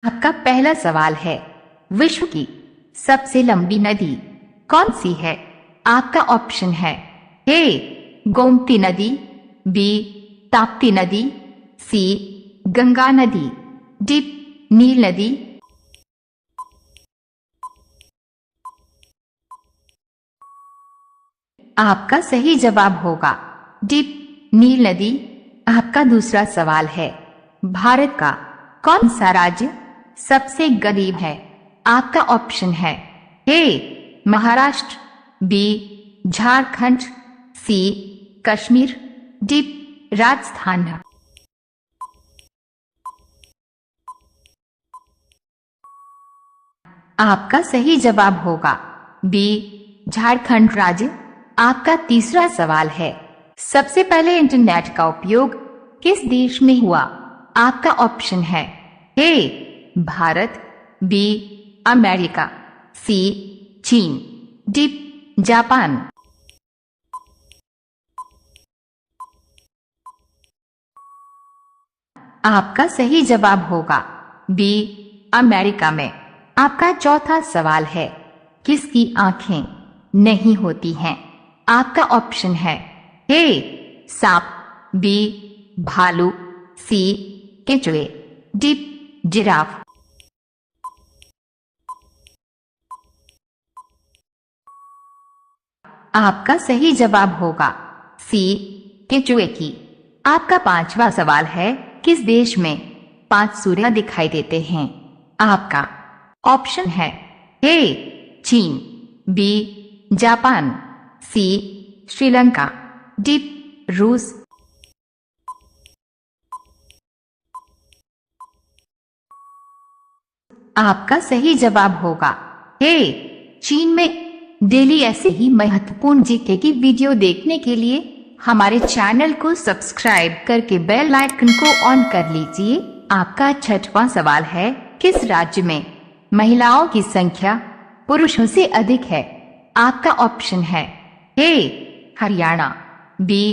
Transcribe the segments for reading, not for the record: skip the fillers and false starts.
आपका पहला सवाल है, विश्व की सबसे लंबी नदी कौन सी है? आपका ऑप्शन है ए गोमती नदी, बी ताप्ती नदी, सी गंगा नदी, डी नील नदी। आपका सही जवाब होगा डी नील नदी। आपका दूसरा सवाल है, भारत का कौन सा राज्य सबसे गरीब है? आपका ऑप्शन है ए महाराष्ट्र, बी झारखंड, सी कश्मीर, डी राजस्थान। आपका सही जवाब होगा बी झारखंड राज्य। आपका तीसरा सवाल है, सबसे पहले इंटरनेट का उपयोग किस देश में हुआ? आपका ऑप्शन है ए भारत, बी अमेरिका, सी चीन, डी जापान। आपका सही जवाब होगा बी अमेरिका में। आपका चौथा सवाल है, किसकी आंखें नहीं होती हैं? आपका ऑप्शन है ए सांप, बी भालू, सी केंचुए, डी जिराफ। आपका सही जवाब होगा सी केंचुए की। आपका पांचवा सवाल है, किस देश में 5 सूर्य दिखाई देते हैं? आपका ऑप्शन है ए चीन, बी जापान, सी श्रीलंका, डी रूस। आपका सही जवाब होगा ए चीन में। डेली ऐसे ही महत्वपूर्ण जीके की वीडियो देखने के लिए हमारे चैनल को सब्सक्राइब करके बेल आइकन को ऑन कर लीजिए। आपका छठवां सवाल है, किस राज्य में महिलाओं की संख्या पुरुषों से अधिक है? आपका ऑप्शन है ए हरियाणा, बी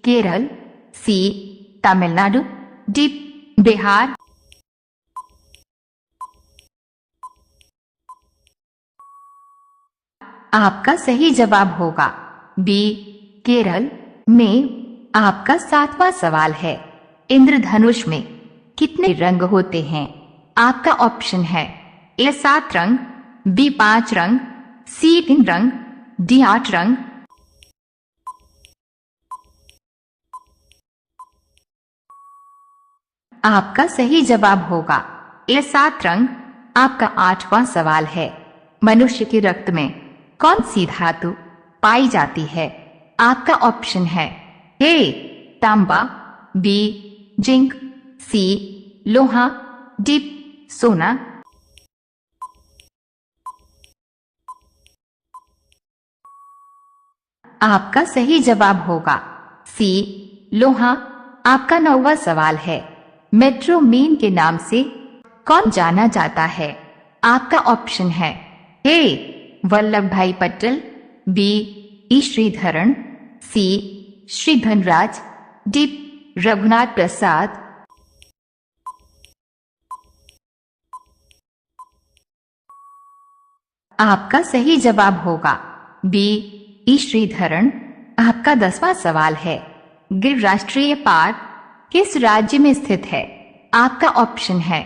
केरल, सी तमिलनाडु, डी बिहार। आपका सही जवाब होगा बी केरल में। आपका सातवां सवाल है, इंद्रधनुष में कितने रंग होते हैं? आपका ऑप्शन है ए 7 रंग, बी 5 रंग, सी 3 रंग, डी 8 रंग। आपका सही जवाब होगा ए 7 रंग। आपका आठवां सवाल है, मनुष्य के रक्त में कौन सी धातु पाई जाती है? आपका ऑप्शन है ए तांबा, बी जिंक, सी लोहा, डी सोना। आपका सही जवाब होगा सी लोहा। आपका 9वां सवाल है, मेट्रो मैन के नाम से कौन जाना जाता है? आपका ऑप्शन है ए वल्लभ भाई पटेल, बी ई श्रीधरन, सी श्री धनराज, डी रघुनाथ प्रसाद। आपका सही जवाब होगा बी ई श्रीधरन। आपका 10वां सवाल है, गिर राष्ट्रीय पार्क किस राज्य में स्थित है? आपका ऑप्शन है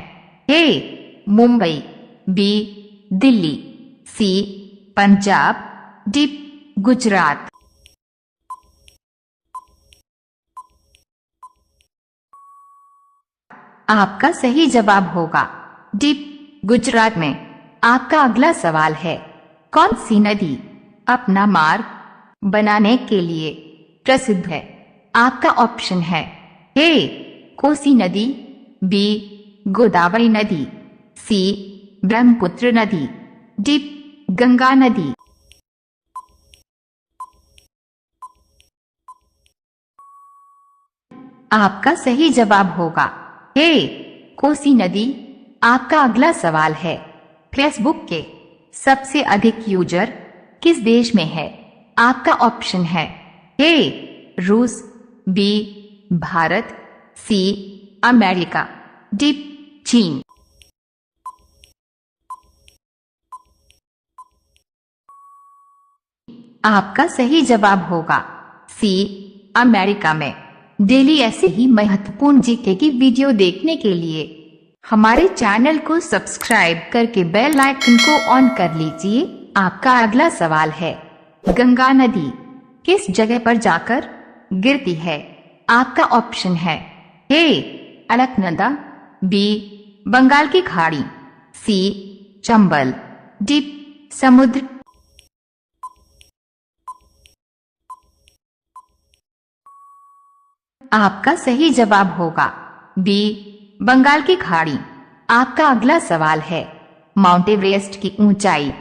ए मुंबई, बी दिल्ली, सी पंजाब, डी गुजरात। आपका सही जवाब होगा डी गुजरात में। आपका अगला सवाल है, कौन सी नदी अपना मार्ग बनाने के लिए प्रसिद्ध है? आपका ऑप्शन है ए कोसी नदी, बी गोदावरी नदी, सी ब्रह्मपुत्र नदी, डी गंगा नदी। आपका सही जवाब होगा ए कोसी नदी। आपका अगला सवाल है, फेसबुक के सबसे अधिक यूजर किस देश में है? आपका ऑप्शन है ए रूस, B Bharat, C America, D चीन। आपका सही जवाब होगा सी, अमेरिका में। डेली ऐसे ही महत्वपूर्ण जीके की वीडियो देखने के लिए हमारे चैनल को सब्सक्राइब करके बेल आइकन को ऑन कर लीजिए। आपका अगला सवाल है, गंगा नदी किस जगह पर जाकर गिरती है? आपका ऑप्शन है ए, अलकनंदा, बी, बंगाल की खाड़ी, सी, चंबल, डी, समुद्र। आपका सही जवाब होगा बी, बंगाल की खाड़ी। आपका अगला सवाल है, माउंट एवरेस्ट की ऊंचाई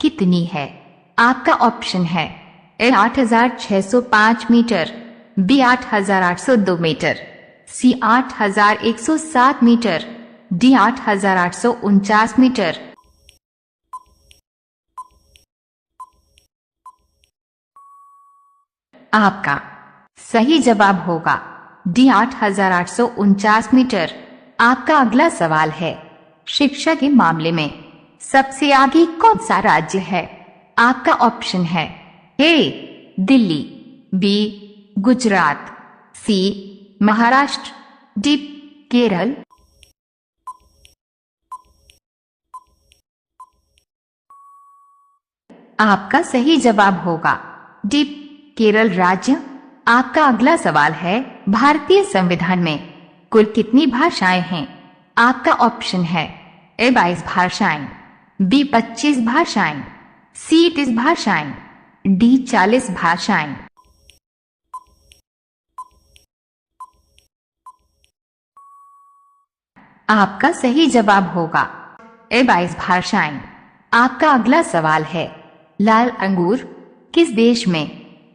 कितनी है? आपका ऑप्शन है ए, 8,605 मीटर, बी, 8,802 मीटर, सी, 8,107 मीटर, डी, 8,849 मीटर। आपका सही जवाब होगा डी, 8,849 मीटर। आपका अगला सवाल है, शिक्षा के मामले में सबसे आगे कौन सा राज्य है? आपका ऑप्शन है ए, दिल्ली, बी, गुजरात, सी, महाराष्ट्र, डी, केरल। आपका सही जवाब होगा डी, केरल राज्य। आपका अगला सवाल है, भारतीय संविधान में कुल कितनी भाषाएं हैं? आपका ऑप्शन है ए, 22 भाषाएं, बी, 25 भाषाएं, सी, 30 भाषाएं, डी, 40 भाषाएं। आपका सही जवाब होगा ए, 22 भाषाएं। आपका अगला सवाल है, लाल अंगूर किस देश में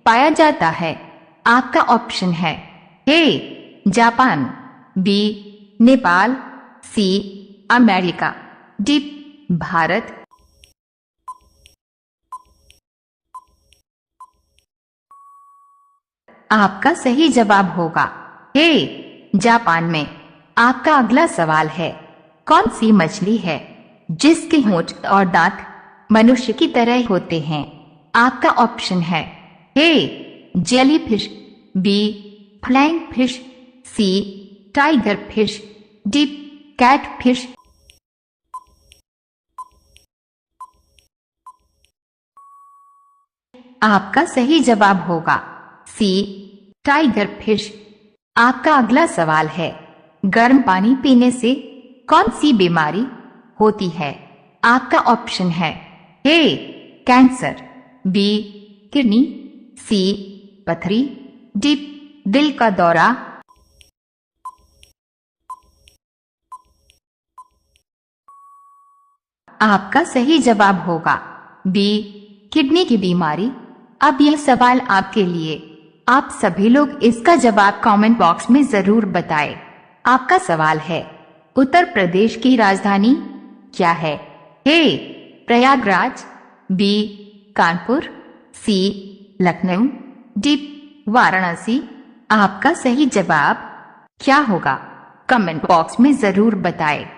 पाया जाता है? आपका ऑप्शन है ए, जापान, बी, नेपाल, सी, अमेरिका, डी, भारत। आपका सही जवाब होगा ए, जापान में। आपका अगला सवाल है, कौन सी मछली है जिसके होंठ और दांत मनुष्य की तरह होते हैं? आपका ऑप्शन है A, jelly fish, B, flying fish, C, tiger fish, D, cat fish. आपका सही जवाब होगा सी, टाइगर फिश। आपका अगला सवाल है, गर्म पानी पीने से कौन सी बीमारी होती है? आपका ऑप्शन है ए, कैंसर, बी, किडनी, सी, पथरी, डी, दिल का दौरा। आपका सही जवाब होगा बी, किडनी की बीमारी। अब यह सवाल आपके लिए, आप सभी लोग इसका जवाब कमेंट बॉक्स में जरूर बताएं। आपका सवाल है, उत्तर प्रदेश की राजधानी क्या है? ए, प्रयागराज, बी, कानपुर, सी, लखनऊ, डी, वाराणसी। आपका सही जवाब क्या होगा? कमेंट बॉक्स में जरूर बताएं।